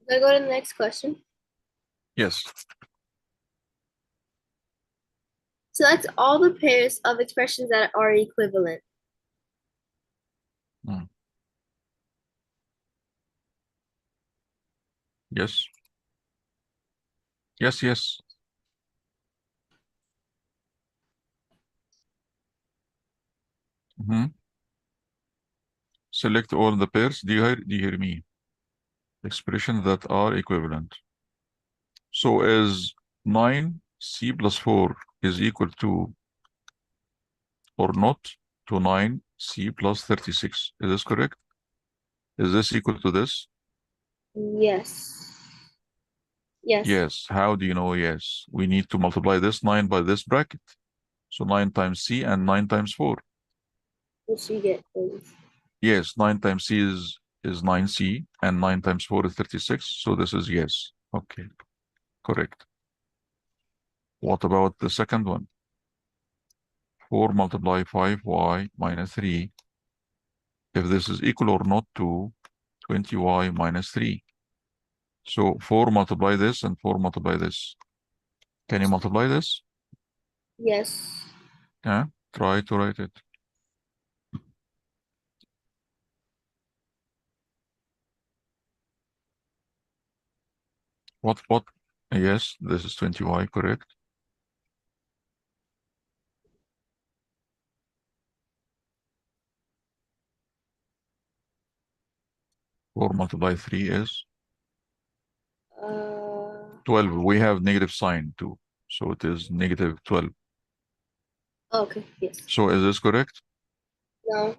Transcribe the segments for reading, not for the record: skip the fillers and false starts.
Should I go to the next question? Yes. Select all the pairs of expressions that are equivalent. Yes. Yes, yes. Select all the pairs. Do you hear me? Expressions that are equivalent. So is 9c plus 4 is equal to or not to 9c plus 36. Is this correct? Is this equal to this? Yes. Yes. Yes. How do you know yes? We need to multiply this 9 by this bracket. So 9 times c and 9 times 4. What you get, please? Yes, 9 times c is 9c and 9 times 4 is 36. So this is yes. Okay, correct. What about the second one? 4 multiply 5y minus 3. If this is equal or not to 20y minus 3. So 4 multiply this and 4 multiply this. Can you multiply this? Yes. Yeah, try to write it. What? Yes, this is 20y, correct. Four multiply 3 is 12. We have negative sign too. So it is negative 12. Okay, yes. So is this correct? No.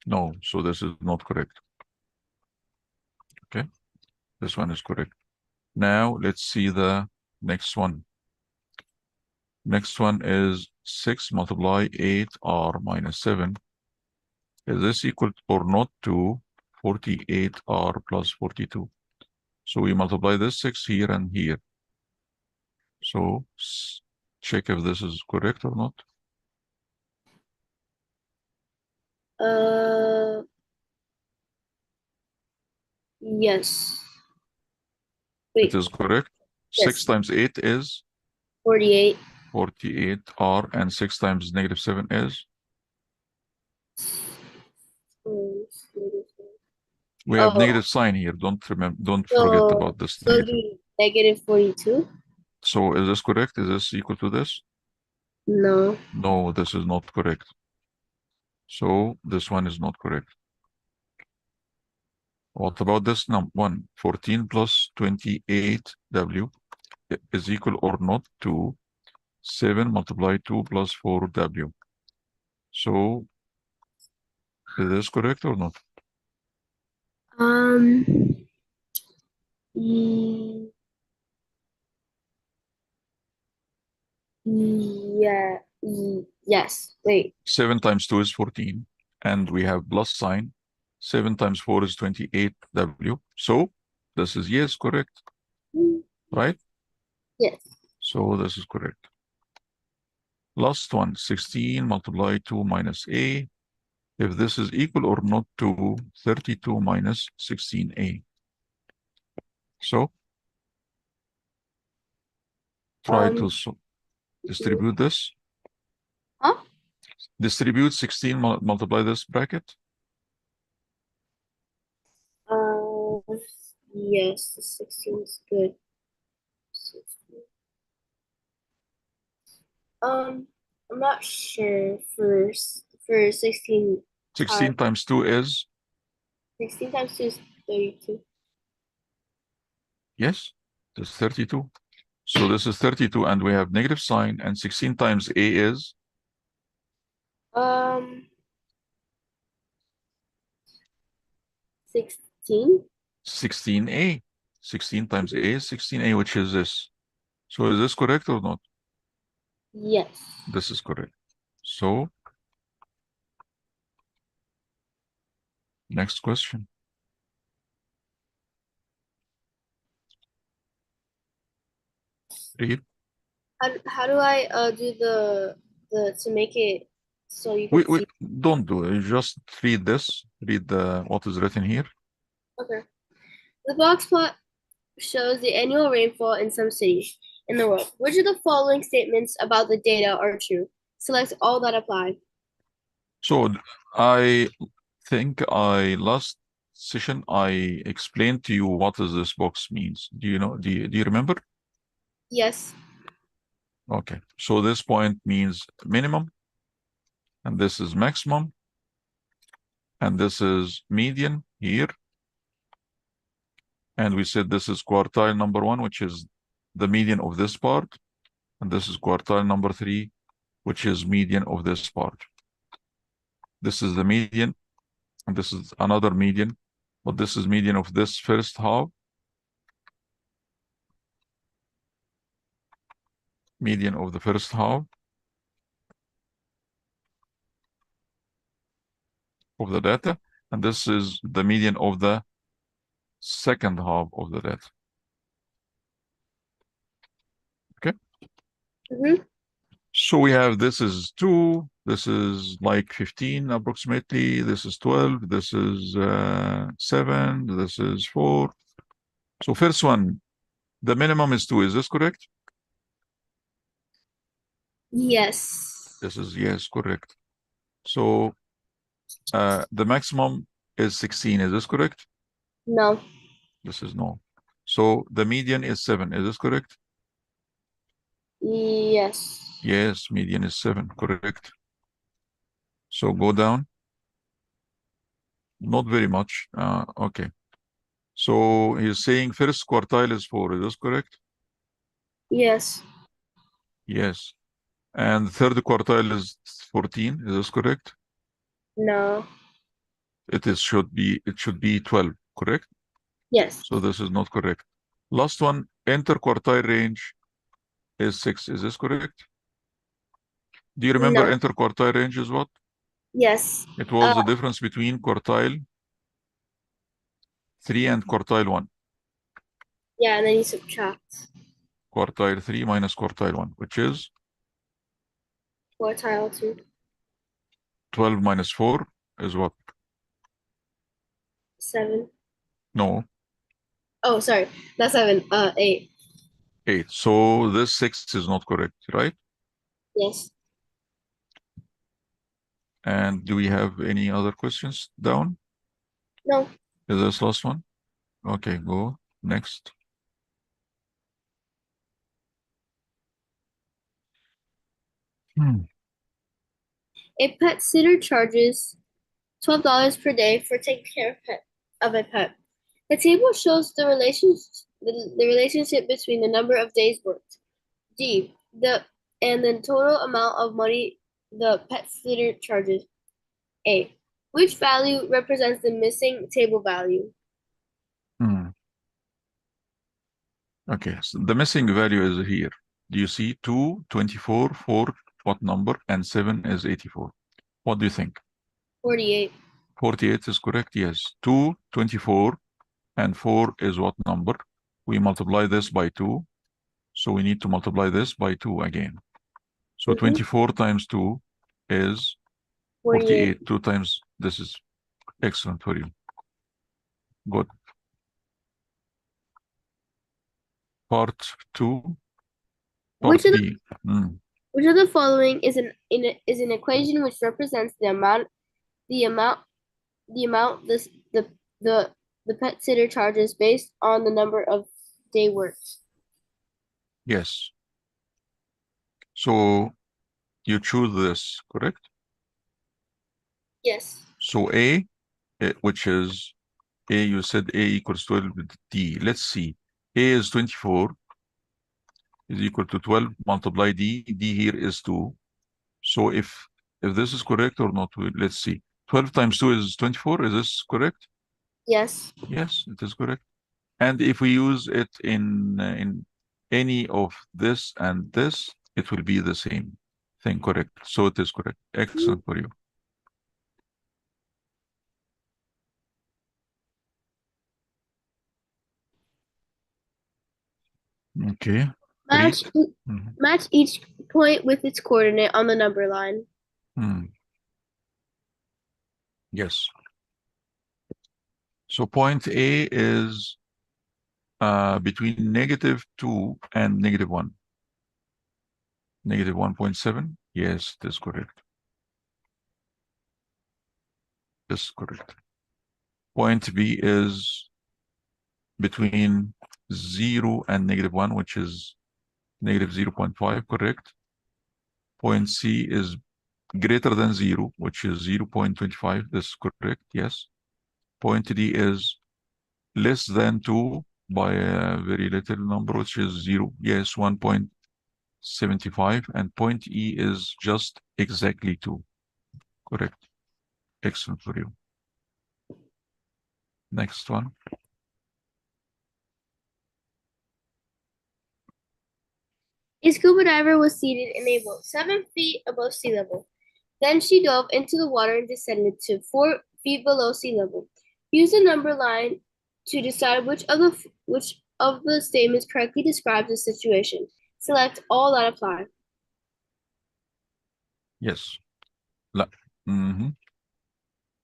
No, so this is not correct. Okay, this one is correct. Now let's see the next one. Next one is 6 multiply 8r minus 7. Is this equal or not to 48r plus 42? So we multiply this 6 here and here. So check if this is correct or not. Yes. It Wait. is correct. Yes. 6 times 8 is 48. 48r, and 6 times negative 7 is? We have negative sign here. Don't forget about this negative. Negative 42? So is this correct? Is this equal to this? No. No, this is not correct. So this one is not correct. What about this one? 14 plus 28w is equal or not to 7 multiply 2 plus 4w. So is this correct or not? Yeah. Yes. Wait. 7 times 2 is 14, and we have plus sign. 7 times 4 is 28w. So this is yes, correct, right? Yes. So this is correct. Last one, 16 multiply 2 minus a. If this is equal or not to 32 minus 16a. So try to distribute this. Huh? Distribute 16, multiply this bracket. Yes, 16 is good. 16. I'm not sure for 16. 16 times 2 is? 16 times 2 is 32. Yes, it's 32. So this is 32, and we have negative sign, and 16 times a is? 16. 16a. 16 times a is 16a, which is this. So is this correct or not? Yes. This is correct. So next question. Read. How do I do the to make it so you can see? Don't do it. Just read this. Read what is written here. Okay. The box plot shows the annual rainfall in some cities in the world. Which of the following statements about the data are true? Select all that apply. So I think last session I explained to you what does this box means. Do you know? Do you remember? Yes. Okay. So this point means minimum, and this is maximum, and this is median here. And we said this is quartile number 1, which is the median of this part. And this is quartile number 3, which is median of this part. This is the median, and this is another median, but this is median of this first half. Median of the first half of the data, and this is the median of the second half of the data. Okay. Mm-hmm. So we have this is 2, this is like 15 approximately, this is 12, this is 7, this is 4. So first one, the minimum is 2. Is this correct? Yes. This is yes, correct. So the maximum is 16. Is this correct? No. This is no. So the median is 7. Is this correct? Yes. Yes, median is 7. Correct. So go down. Not very much. Okay. So he's saying first quartile is 4. Is this correct? Yes. Yes. And third quartile is 14. Is this correct? No. It should be 12, correct? Yes. So this is not correct. Last one, interquartile range is 6. Is this correct? Do you remember No. interquartile range is what? Yes. It was the difference between quartile 3 and quartile 1. Yeah, and then you subtract. Quartile 3 minus quartile 1, which is Quartile 2. 12 minus 4 is what? 7. No, Oh, sorry. Not 7. 8. 8. So this 6 is not correct, right? Yes. And do we have any other questions down? No. Is this last one? Okay, go next. A pet sitter charges $12 per day for taking care of a pet. The table shows the relationship between the number of days worked, D, and the total amount of money the pet sitter charges, A. Which value represents the missing table value? Hmm. Okay, so the missing value is here. Do you see 2, 24, 4, what number? And 7 is 84. What do you think? 48. 48 is correct, yes. 2, 24, and 4 is what number? We multiply this by 2, so we need to multiply this by 2 again. So 24 times 2 is 48. 48. 2 times, this is excellent for you. Good. Part 2, part Which of the, B. which of the following is an equation which represents the amount the amount this the pet sitter charges based on the number of day worked? Yes. So you choose this, correct? Yes. So A, which is A, you said A equals 12 with D. Let's see. A is 24 is equal to 12 multiply D. D here is 2. So if this is correct or not, let's see. 12 times 2 is 24. Is this correct? Yes. Yes, it is correct. And if we use it in any of this and this, it will be the same thing, correct? So it is correct. Excellent for you. Okay. Match Mhm. match each point with its coordinate on the number line. Yes. So point A is between -2 and -1. -1.7. Yes, that's correct. That's correct. Point B is between 0 and -1, which is -0.5, correct. Point C is greater than 0, which is 0.25. That's correct, yes. Point D is less than 2 by a very little number, which is 0. Yes, 1.75. And point E is just exactly 2. Correct. Excellent for you. Next one. A scuba diver was seated in a boat 7 feet above sea level. Then she dove into the water and descended to 4 feet below sea level. Use the number line to decide which of the statements correctly describes the situation. Select all that apply. Yes. لا.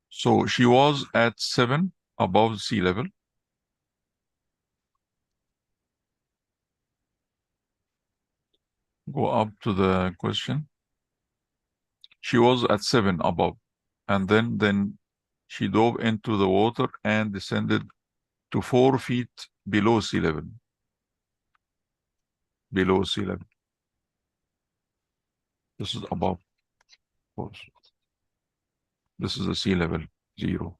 So she was at 7 above sea level. Go up to the question. She was at 7 above, and then she dove into the water and descended to 4 feet below sea level. Below sea level. This is above, of course. This is the sea level, 0.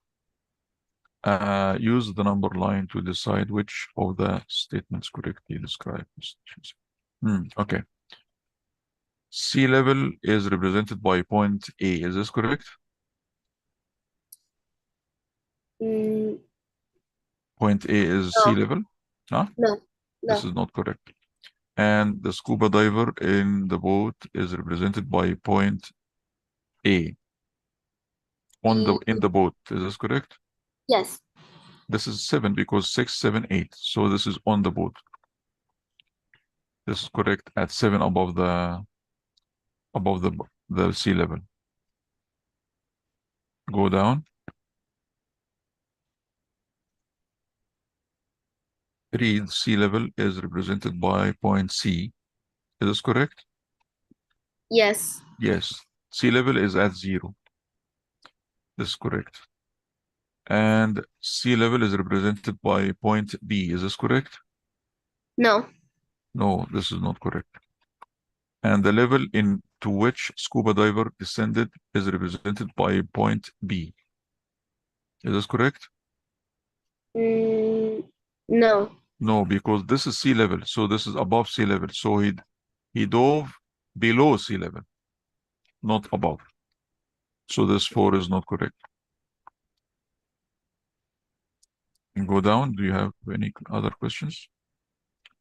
Use the number line to decide which of the statements correctly describe this. Okay. Sea level is represented by point A. Is this correct? Mm, Point A is sea level? Huh? no, This no. is not correct. And the scuba diver in the boat is represented by point A in the boat. Is this correct? Yes. This is 7 because 6, 7, 8. So this is on the boat. This is correct at 7 above the sea level. Go down. Read sea level is represented by point C. Is this correct? Yes. Yes. Sea level is at 0. This is correct. And sea level is represented by point B. Is this correct? No. No, this is not correct. And the level into which scuba diver descended is represented by point B. Is this correct? No. No, because this is sea level, so this is above sea level. So he dove below sea level, not above. So this 4 is not correct. And go down. Do you have any other questions?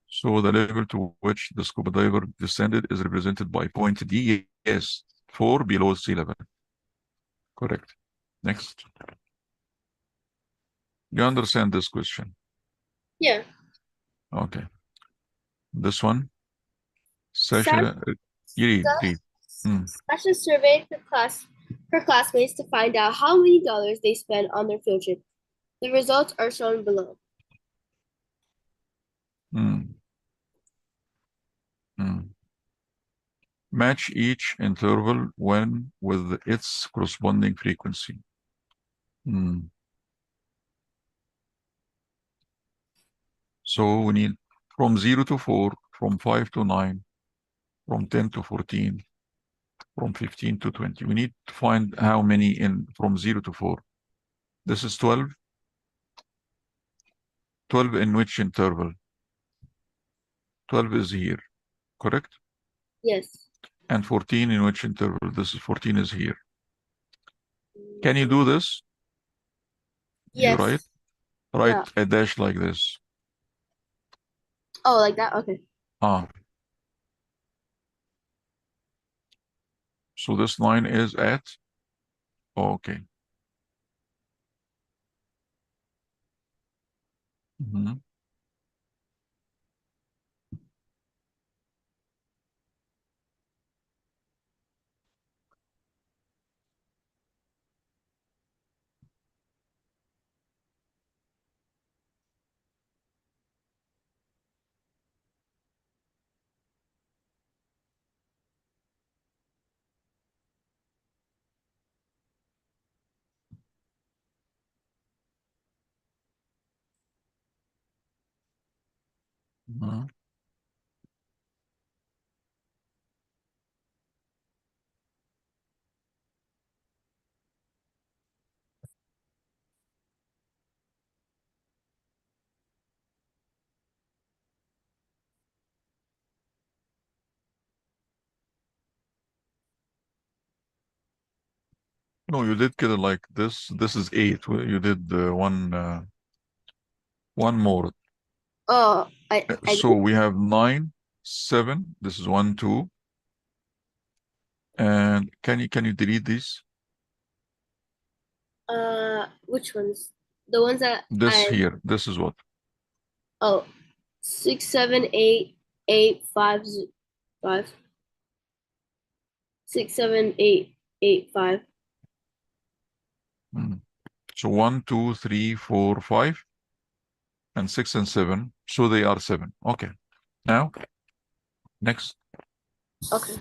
So the level to which the scuba diver descended is represented by point D. Yes, 4 below sea level. Correct. Next. You understand this question? Yeah. Okay. This one. Sash, Sasha, read. Sasha surveyed her classmates to find out how many dollars they spent on their field trip. The results are shown below. Mm. Mm. Match each interval when with its corresponding frequency. So we need from 0 to 4, from 5 to 9, from 10 to 14, from 15 to 20. We need to find how many in from 0 to 4. This is 12. 12 in which interval? 12 is here, correct? Yes. And 14 in which interval? This is 14 is here. Can you do this? You Yes. write Yeah. a dash like this. Oh, like that? Okay. So this line is at, okay. Mhm. No, you did get it like this. This is 8. You did one more. Oh, I So we have 9, 7. This is 1, 2. And can you delete these? which ones? The ones that This here. This is what? oh, 6, 7, 8, 8, 5, 5. 6, 7, 8, 8, 5. Mm. So 1, 2, 3, 4, 5, and 6 and 7. So they are 7. Okay. Now, next. Okay.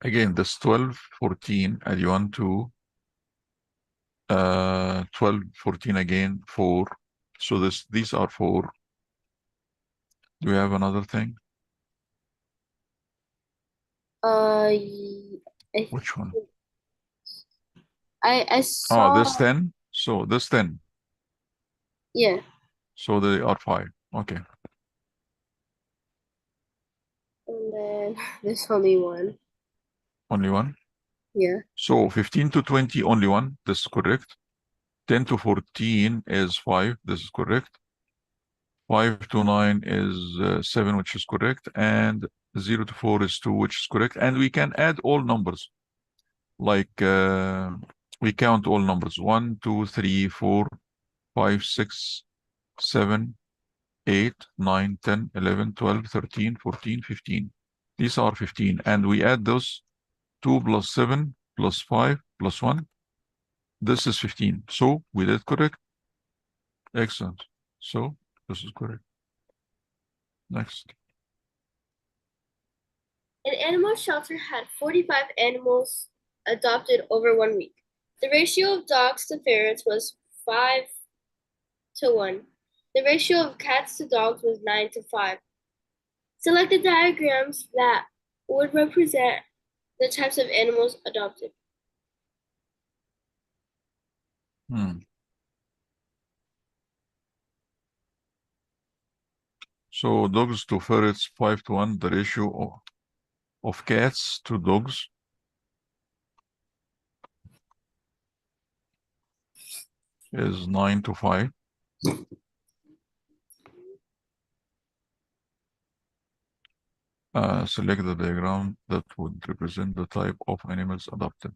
Again, this 12, 14, add you 1, 2, 12, 14 again, 4. So these are 4. Do we have another thing? I Which one? I Oh, saw, this 10. So this 10. yeah, So they are 5. Okay. and then there's only one. Only one. Yeah. So 15 to 20, only one. This is correct. 10 to 14 is 5. This is correct. 5 to 9 is 7, which is correct. And 0 to 4 is 2, which is correct. And we can add all numbers. Like we count all numbers. 1, 2, 3, 4, 5, 6, 7, 8, 9, 10, 11, 12, 13, 14, 15. These are 15. And we add those 2 plus 7 plus 5 plus 1. This is 15. So we did correct. Excellent. So this is correct. Next. An animal shelter had 45 animals adopted over 1 week. The ratio of dogs to ferrets was 5 to 1. The ratio of cats to dogs was 9 to 5. Select the diagrams that would represent the types of animals adopted. So dogs to ferrets 5 to 1. The ratio of cats to dogs is 9 to 5. Select the diagram that would represent the type of animals adopted.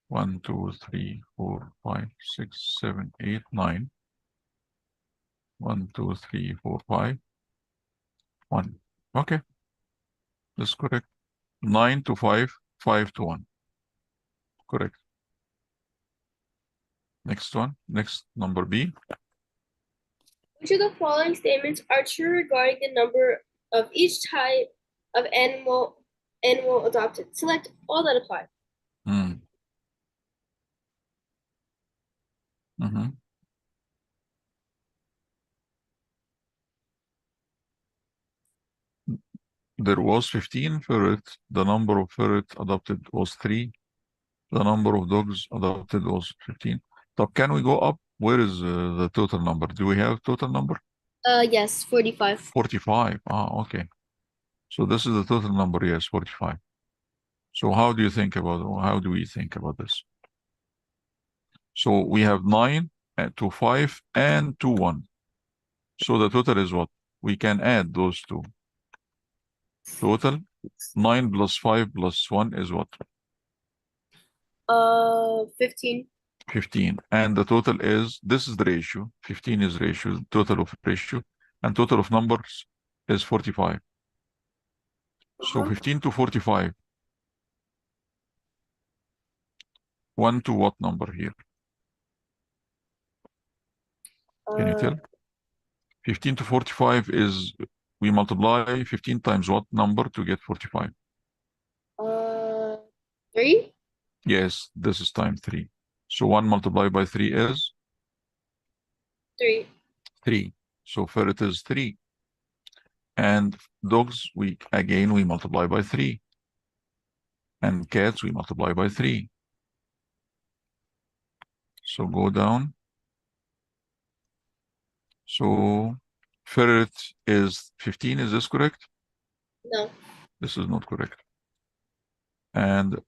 1, 2, 3, 4, 5, 6, 7, 8, 9. 1, 2, 3, 4, 5, 1. Okay, that's correct. 9 to 5, 5 to 1. Correct. Next one, next number B. Which of the following statements are true regarding the number of each type of animal adopted? Select all that apply. Mm. Mhm. There was 15 ferrets. The number of ferrets adopted was 3. The number of dogs adopted was 15. So can we go up? Where is the total number? Do we have total number? Yes, 45. 45. Ah, okay. So this is the total number. Yes, 45. So how do we think about this? So we have 9 to 5 and to 1. So the total is what? We can add those two. Total 9 plus 5 plus 1 is what? 15. 15. And the total is, this is the ratio. 15 is ratio, total of ratio. And total of numbers is 45. So 15 to 45. 1 to what number here? Can you tell? 15 to 45 is, we multiply 15 times what number to get 45? 3? Yes, this is time 3. So 1 multiplied by 3 is? 3. 3. So ferret is 3. And dogs, we multiply by 3. And cats, we multiply by 3. So go down. So ferret is 15. Is this correct? No. This is not correct. And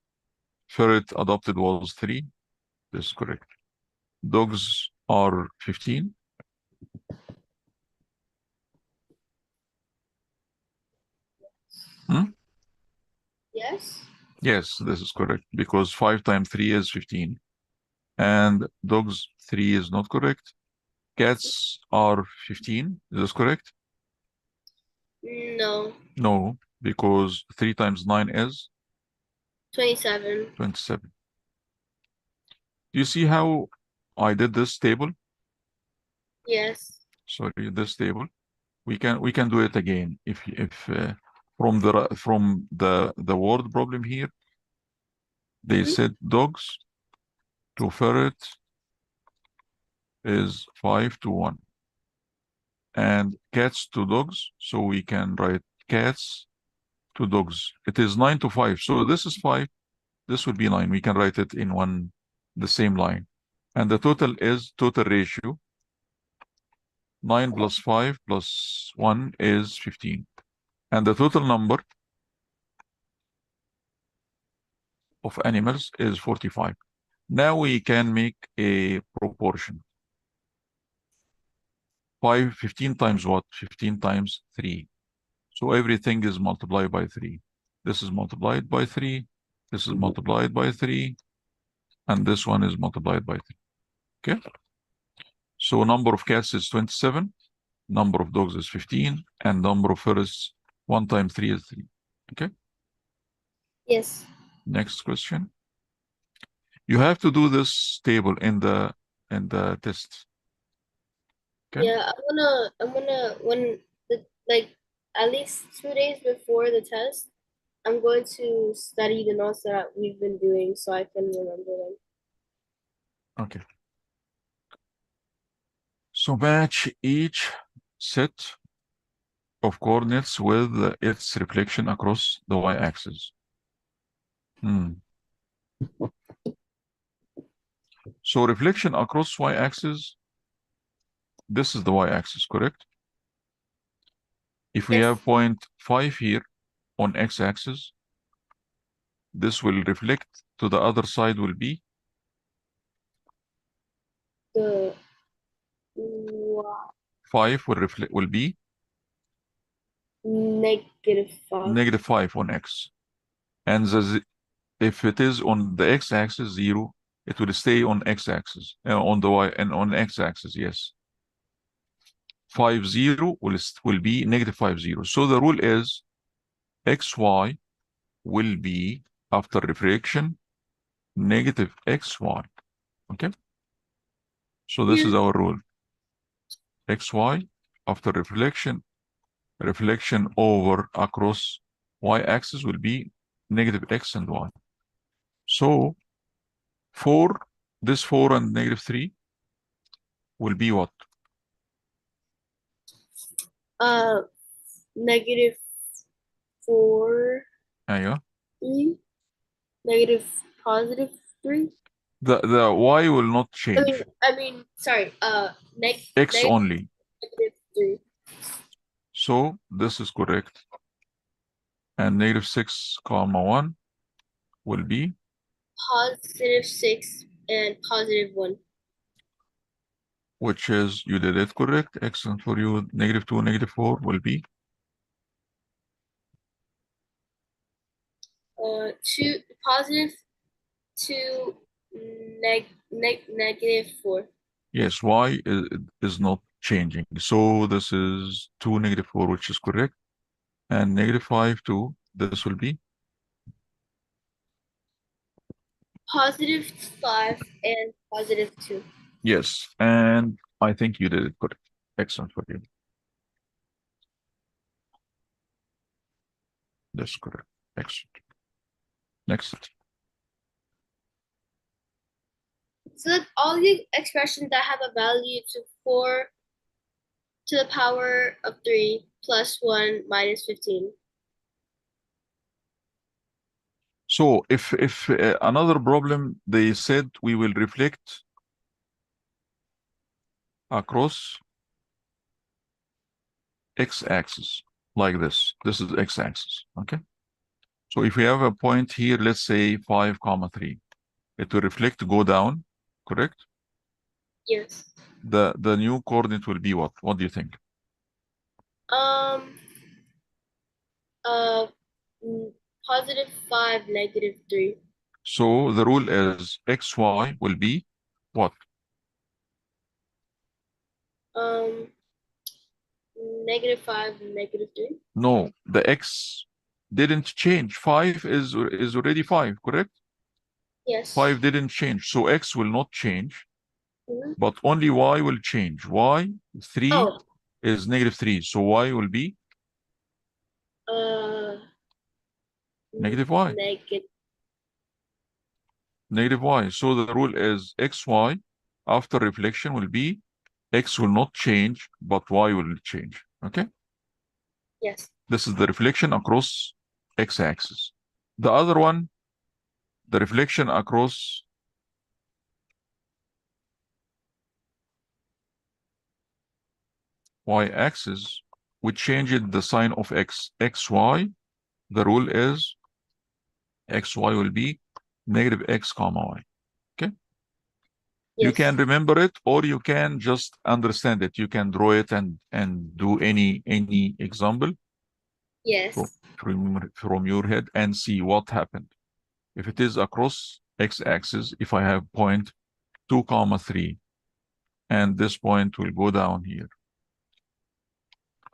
ferret adopted was 3. This is correct. Dogs are 15. Yes. Yes, this is correct because 5 times 3 is 15. And dogs 3 is not correct. Cats are 15. Is this correct? No. No, because 3 times 9 is 27. 27. Do you see how I did this table? Yes. Sorry, this table. We can do it again if from the word problem here they said dogs to ferret is 5 to 1 and cats to dogs, so we can write cats to dogs. It is 9 to 5, so this is 5, this would be 9. We can write it in the same line, and the total ratio 9 plus 5 plus 1 is 15, and the total number of animals is 45. Now we can make a proportion. 15 times what? 15 times 3. So everything is multiplied by 3. This is multiplied by 3. This is multiplied by 3. And this one is multiplied by 3. Okay? So number of cats is 27. Number of dogs is 15. And number of ferrets, 1 times 3 is 3. Okay? Yes. Next question. You have to do this table in the test. Okay? Yeah, I'm gonna when like at least 2 days before the test, I'm going to study the notes that we've been doing so I can remember them. Okay. So match each set of coordinates with its reflection across the y-axis. So reflection across y-axis, this is the y-axis, correct? If we Yes. have point 5 here on x-axis, this will reflect to the other side will be The 5 will be -5. -5 on x. And if it is on the x-axis 0, it will stay on x-axis, on the y and on x-axis, yes. 5, 0 will be -5, 0. So the rule is xy will be after reflection -xy. Okay? So this is our rule. xy after reflection over across y-axis will be -x and y. So 4 and -3 will be what? -4 Yeah. 3, +3. The y will not change. Sorry, X only. -3. So this is correct. And -6, 1 will be +6 and +1. which is, you did it correct. Excellent for you. -2, -4 will be 2 +2 -4. yes. Y is not changing. So this is 2, -4, which is correct. And -5, 2, this will be? +5 and +2. Yes. And I think you did it correct. Excellent for you. That's correct. Excellent. Next. Select all the expressions that have a value to 4 to the power of 3 plus 1 minus 15. So if another problem, they said we will reflect across x-axis like this. This is x-axis, okay? So if we have a point here, let's say 5, 3, it will reflect, go down, correct? Yes. The new coordinate will be what? What do you think? Um, uh, +5, -3. So the rule is xy will be what? Um, -5, -3. No, the x didn't change. 5 is already 5, correct? Yes. 5 didn't change. So x will not change, Mhm. but only y will change. Y, 3 Oh, is -3. So y will be uh, -y. negative. -y. So the rule is xy after reflection will be x will not change, but y will change. Okay? Yes. This is the reflection across x-axis. The other one, the reflection across y-axis, we changed the sign of x. xy, the rule is xy will be -x, y. Okay? You Yes. can remember it, or you can just understand it. You can draw it and do any example from, Yes. from your head and see what happened. If it is across x-axis, if I have point 2, 3, and this point will go down here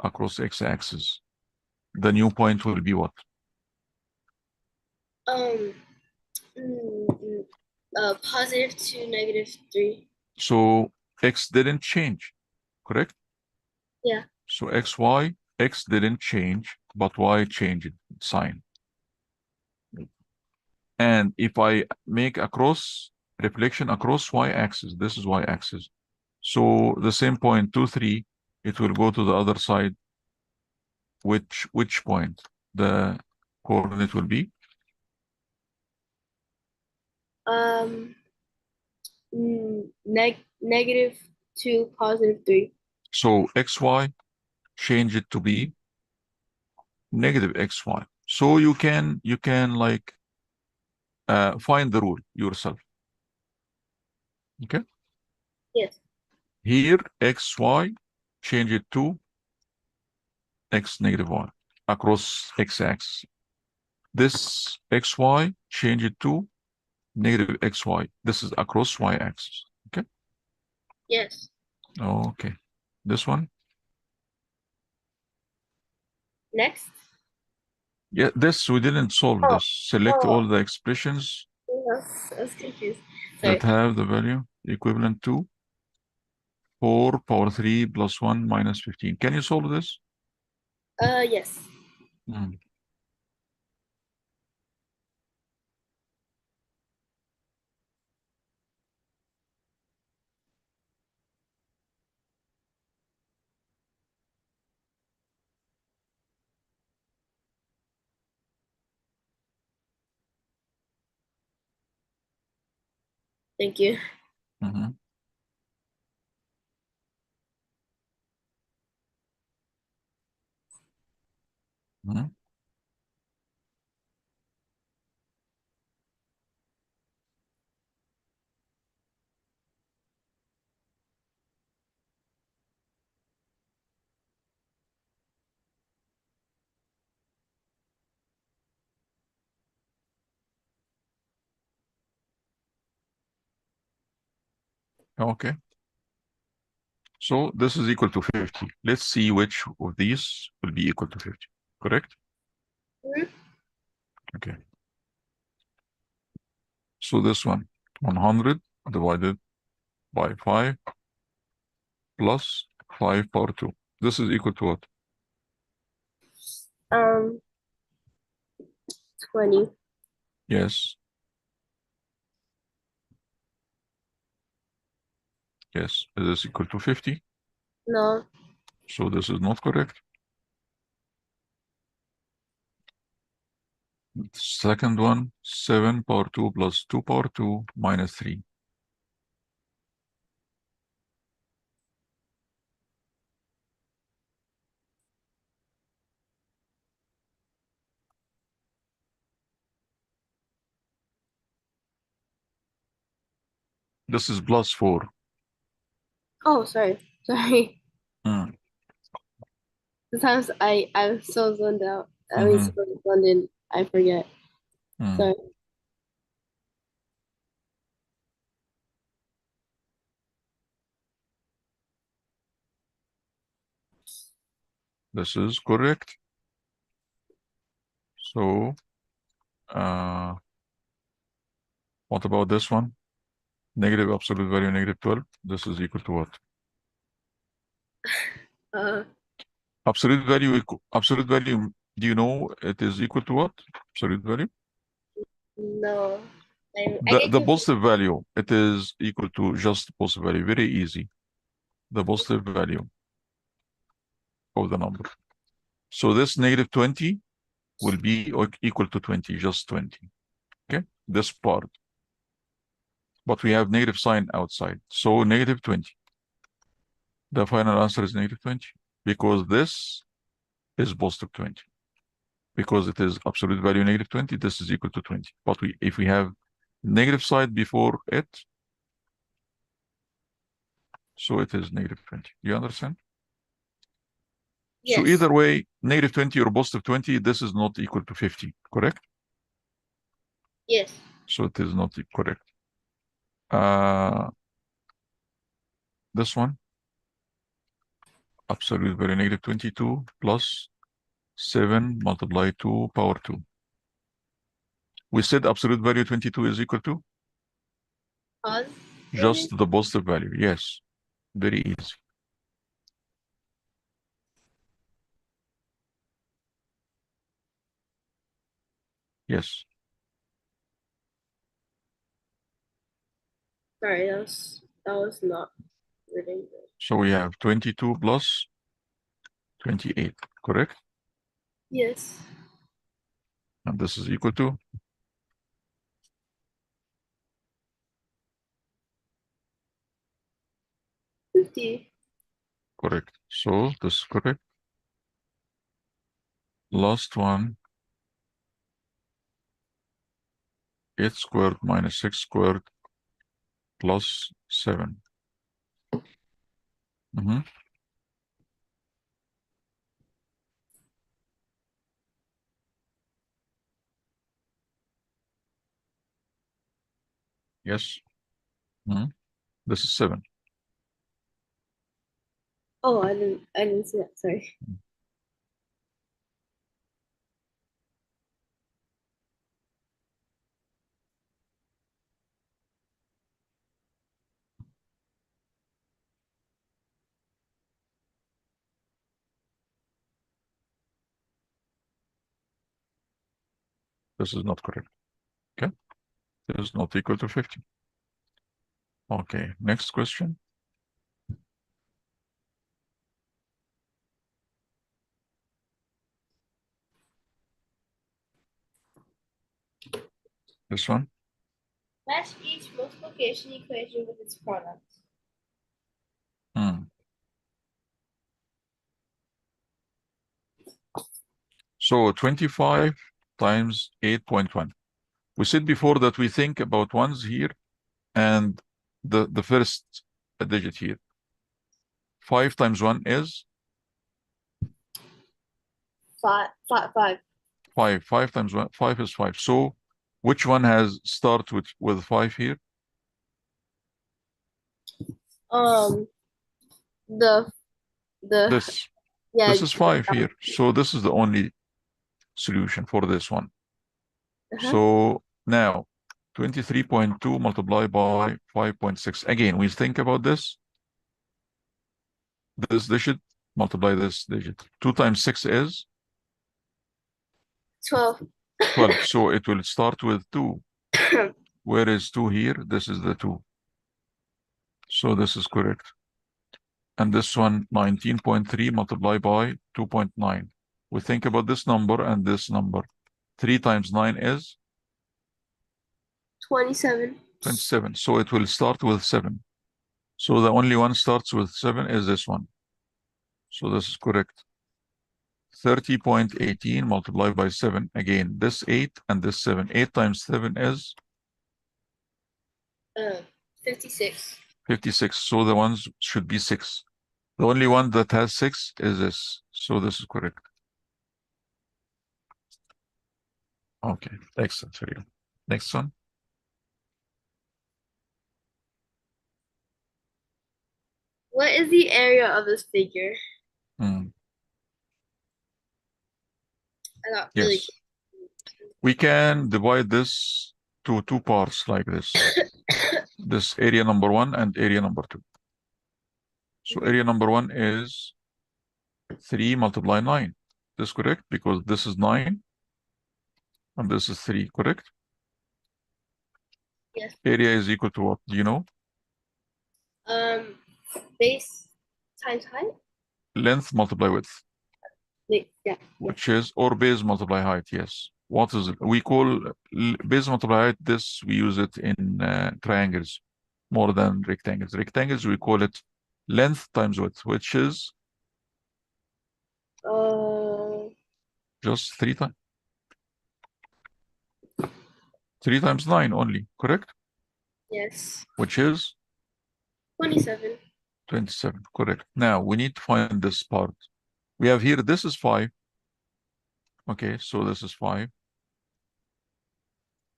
across x-axis, the new point will be what? Um, +2, -3. So x didn't change, correct? Yeah. So xy, x didn't change, but y changed sign. And if I make across reflection across y-axis, this is y-axis. So the same point 2, 3, it will go to the other side. Which point? The coordinate will be Um, -2, +3. so xy change it to be -xy. So you can like find the rule yourself. Okay. Yes. Here xy change it to x -y across x-axis. This xy change it to -xy. This is across y-axis. Okay. Yes. Okay. This one. Next. Yeah, this we didn't solve Oh, this. Select all oh, the expressions I was confused. that Sorry. have the value equivalent to 4 power 3 plus 1 minus 15. Can you solve this? Yes. Hmm. Thank you. Mhm. Mhm. Okay. So this is equal to 50. Let's see which of these will be equal to 50. Correct? Mhm. Okay. So this one, 100 divided by 5 plus 5 power 2. This is equal to what? 20. Yes. Yes. Is this equal to 50? No. So this is not correct. Second one, 7 power 2 plus 2 power 2 minus 3. This is plus 4. Oh, sorry. Sorry. Mm. Sometimes I'm so zoned out. I mean, so Mm-hmm. zoned in, I forget. Mm. Sorry. This is correct. So, uh, what about this one? Negative absolute value, negative 12. This is equal to what? Uh, Absolute value, do you know it is equal to what? Absolute value? no. I The, get the confused. positive value, it is equal to just positive value. Very easy. The positive value of the number. So this negative 20 will be equal to 20, just 20. Okay, this part. But we have negative sign outside. So negative 20. The final answer is negative 20 because this is positive 20. Because it is absolute value negative 20, this is equal to 20. But if we have negative side before it, so it is negative 20. Do you understand? So Yes. either way, negative 20 or positive 20, this is not equal to 50, correct? Yes. So it is not correct. Uh, this one, absolute value negative 22 plus 7 multiplied 2 power 2. We said absolute value 22 is equal to Positive. just the positive value. Yes, very easy. Yes. Sorry, that was not really good. So we have 22 plus 28, correct? Yes. And this is equal to 50. correct. So this is correct. Last one, 8 squared minus 6 squared plus 7. Mm-hmm. Yes. Mm-hmm. This is 7. Oh, I didn't see that. Sorry. This is not correct. Okay. This is not equal to 50. Okay. Next question. This one. Match each multiplication equation with its product. Mm. So 25 times 8.1. We said before that we think about ones here and the first digit here. 5 times 1 is 5. 5. 5 times 1, 5 is 5. So which one has start with 5 here? Um, The This yeah. is 5 here. So this is the only solution for this one. So now 23.2 multiplied by 5.6. Again, we think about this. This digit multiply this digit. 2 times 6 is 12. 12. So it will start with 2. Where is 2 here? This is the 2. So this is correct. And this one, 19.3 multiplied by 2.9. We think about this number and this number. 3 times 9 is 27. 27. So it will start with 7. So the only one starts with 7 is this one. So this is correct. 30.18 multiplied by 7. Again, this 8 and this 7. 8 times 7 is 56. 56. So the ones should be 6. The only one that has 6 is this. So this is correct. Okay, excellent for you. Next one. What is the area of this figure? Mm. I got Yes. really We can divide this to 2 parts like this. This area number 1 and area number 2. So area number 1 is 3 multiply 9. This is correct because this is 9 and this is 3, correct? Yes. Area is equal to what? Do you know? Base times height. Length multiply width, Yeah. which is, or base multiply height, yes. What is it? We call base multiply height, this, we use it in triangles more than rectangles. Rectangles, we call it length times width, which is just 3 times. 3 times 9 only, correct? Yes. Which is 27. 27, correct. Now we need to find this part. We have here, this is 5. Okay, so this is 5.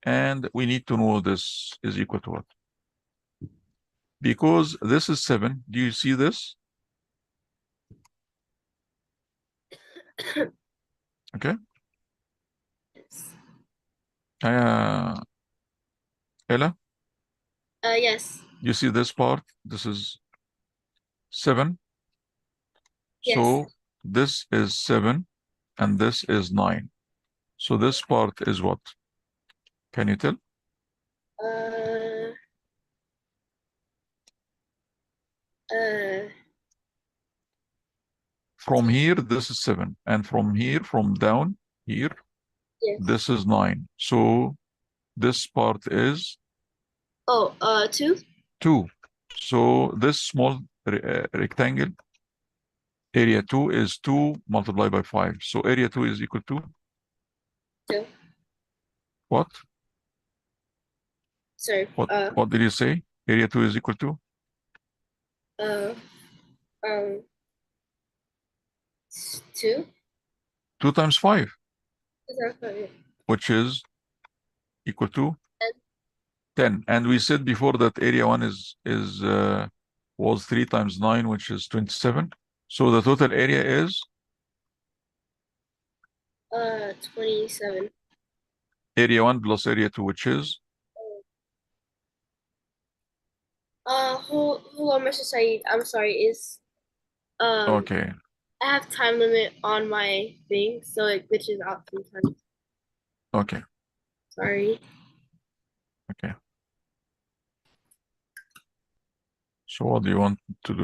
And we need to know this is equal to what? Because this is 7. Do you see this? Okay. Ella, Yes. you see this part? This is 7. Yes. So this is 7 and this is 9. So this part is what? Can you tell? From here, this is 7. And from here, from down here, Yes. this is 9. So this part is 2. 2. So this small rectangle, area 2 is 2 multiplied by 5. So area 2 is equal to 2. what? Sorry. What did you say? Area 2 is equal to? 2. 2 times 5, Is that right? which is equal to 10. And we said before that area 1 was 3 times 9, which is 27. So the total area is 27. area 1 plus area 2, which is Hold on, Mr. Saeed. I'm sorry. okay. I have time limit on my thing, so it glitches out sometimes. Okay. Sorry. Okay. So what do you want to do